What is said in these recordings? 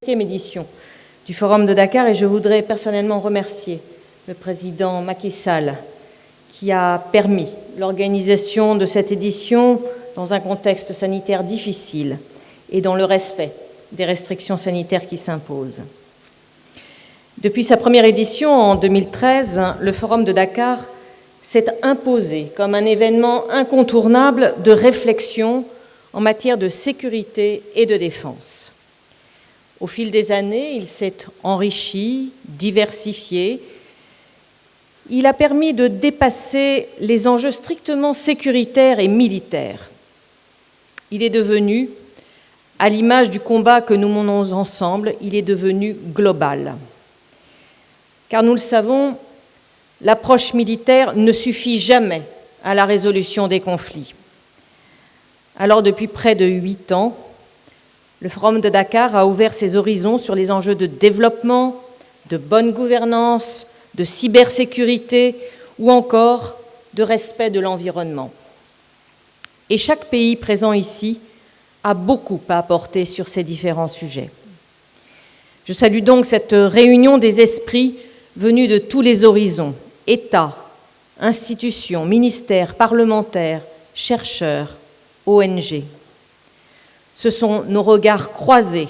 7e édition du Forum de Dakar et je voudrais personnellement remercier le président Macky Sall qui a permis l'organisation de cette édition dans un contexte sanitaire difficile et dans le respect des restrictions sanitaires qui s'imposent. Depuis sa première édition en 2013, le Forum de Dakar s'est imposé comme un événement incontournable de réflexion en matière de sécurité et de défense. Au fil des années, il s'est enrichi, diversifié. Il a permis de dépasser les enjeux strictement sécuritaires et militaires. Il est devenu, à l'image du combat que nous menons ensemble, il est devenu global. Car nous le savons, l'approche militaire ne suffit jamais à la résolution des conflits. Alors, depuis près de 8 ans, le Forum de Dakar a ouvert ses horizons sur les enjeux de développement, de bonne gouvernance, de cybersécurité ou encore de respect de l'environnement. Et chaque pays présent ici a beaucoup à apporter sur ces différents sujets. Je salue donc cette réunion des esprits venus de tous les horizons, États, institutions, ministères, parlementaires, chercheurs, ONG. Ce sont nos regards croisés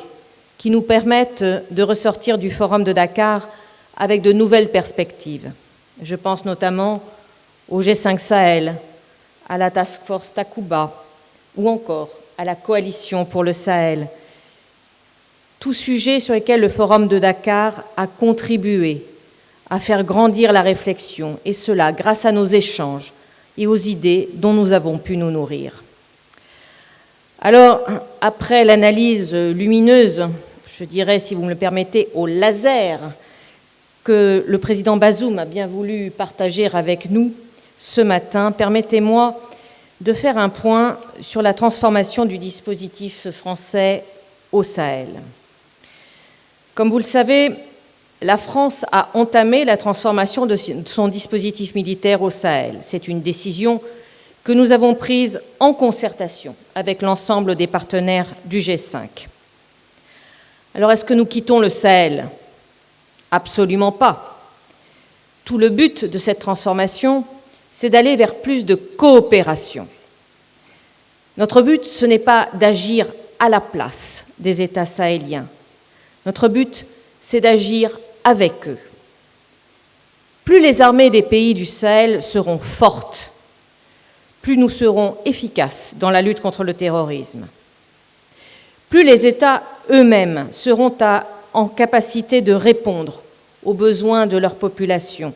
qui nous permettent de ressortir du Forum de Dakar avec de nouvelles perspectives. Je pense notamment au G5 Sahel, à la Task Force Takuba ou encore à la Coalition pour le Sahel. Tous sujets sur lesquels le Forum de Dakar a contribué à faire grandir la réflexion, et cela grâce à nos échanges et aux idées dont nous avons pu nous nourrir. Alors, après l'analyse lumineuse, je dirais, si vous me le permettez, au laser, que le président Bazoum a bien voulu partager avec nous ce matin, permettez-moi de faire un point sur la transformation du dispositif français au Sahel. Comme vous le savez, la France a entamé la transformation de son dispositif militaire au Sahel. C'est une décision que nous avons prise en concertation avec l'ensemble des partenaires du G5. Alors, est-ce que nous quittons le Sahel ? Absolument pas. Tout le but de cette transformation, c'est d'aller vers plus de coopération. Notre but, ce n'est pas d'agir à la place des États sahéliens. Notre but, c'est d'agir avec eux. Plus les armées des pays du Sahel seront fortes, plus nous serons efficaces dans la lutte contre le terrorisme. Plus les États eux-mêmes seront en capacité de répondre aux besoins de leur population,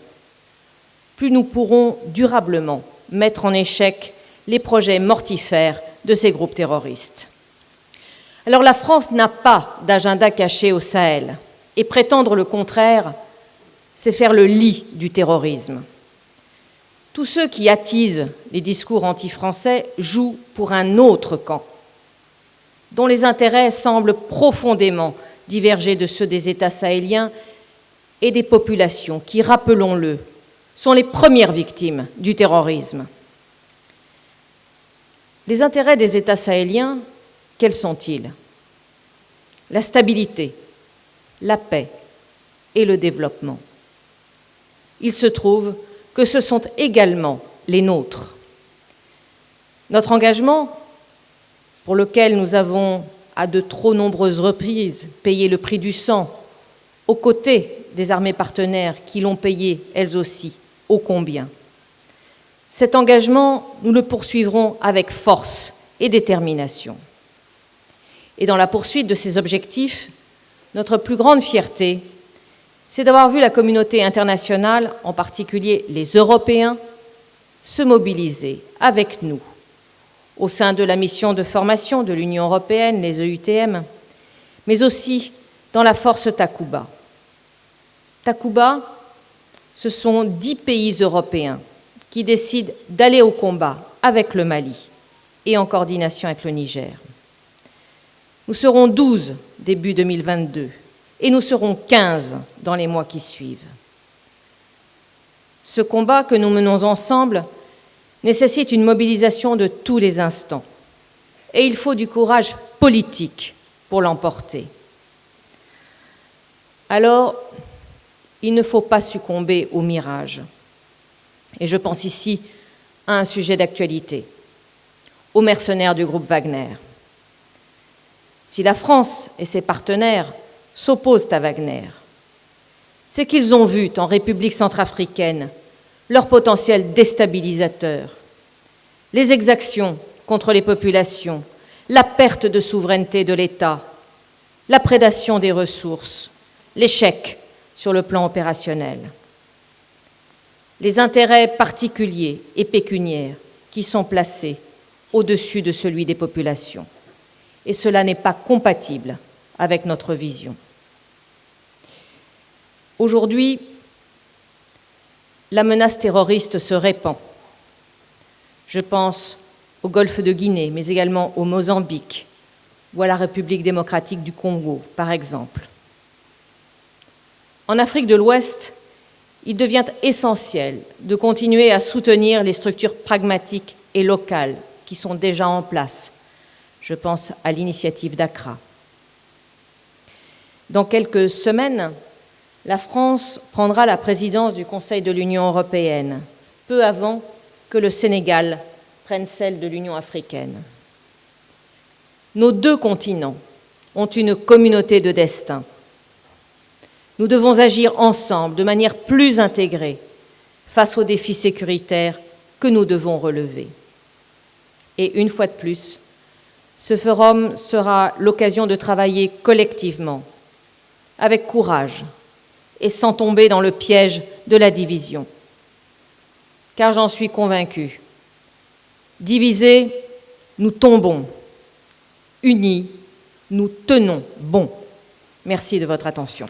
plus nous pourrons durablement mettre en échec les projets mortifères de ces groupes terroristes. Alors la France n'a pas d'agenda caché au Sahel, et prétendre le contraire, c'est faire le lit du terrorisme. Tous ceux qui attisent les discours anti-français jouent pour un autre camp, dont les intérêts semblent profondément diverger de ceux des États sahéliens et des populations qui, rappelons-le, sont les premières victimes du terrorisme. Les intérêts des États sahéliens, quels sont-ils ? La stabilité, la paix et le développement. Il se trouve que ce sont également les nôtres. Notre engagement, pour lequel nous avons à de trop nombreuses reprises payé le prix du sang, aux côtés des armées partenaires qui l'ont payé elles aussi, ô combien. Cet engagement, nous le poursuivrons avec force et détermination. Et dans la poursuite de ces objectifs, notre plus grande fierté, c'est d'avoir vu la communauté internationale, en particulier les Européens, se mobiliser avec nous au sein de la mission de formation de l'Union européenne, les EUTM, mais aussi dans la force Takuba. Takuba, ce sont 10 pays européens qui décident d'aller au combat avec le Mali et en coordination avec le Niger. Nous serons 12 début 2022 et nous serons 15 dans les mois qui suivent. Ce combat que nous menons ensemble nécessite une mobilisation de tous les instants et il faut du courage politique pour l'emporter. Alors, il ne faut pas succomber au mirage. Et je pense ici à un sujet d'actualité, aux mercenaires du groupe Wagner. Si la France et ses partenaires s'opposent à Wagner, c'est qu'ils ont vu en République centrafricaine leur potentiel déstabilisateur, les exactions contre les populations, la perte de souveraineté de l'État, la prédation des ressources, l'échec sur le plan opérationnel. Les intérêts particuliers et pécuniaires qui sont placés au-dessus de celui des populations. Et cela n'est pas compatible avec notre vision. Aujourd'hui, la menace terroriste se répand. Je pense au Golfe de Guinée, mais également au Mozambique ou à la République démocratique du Congo, par exemple. En Afrique de l'Ouest, il devient essentiel de continuer à soutenir les structures pragmatiques et locales qui sont déjà en place. Je pense à l'initiative d'Accra. Dans quelques semaines, la France prendra la présidence du Conseil de l'Union européenne, peu avant que le Sénégal prenne celle de l'Union africaine. Nos deux continents ont une communauté de destin. Nous devons agir ensemble, de manière plus intégrée, face aux défis sécuritaires que nous devons relever. Et une fois de plus, ce forum sera l'occasion de travailler collectivement, avec courage et sans tomber dans le piège de la division. Car j'en suis convaincue, divisés, nous tombons. Unis, nous tenons bon. Merci de votre attention.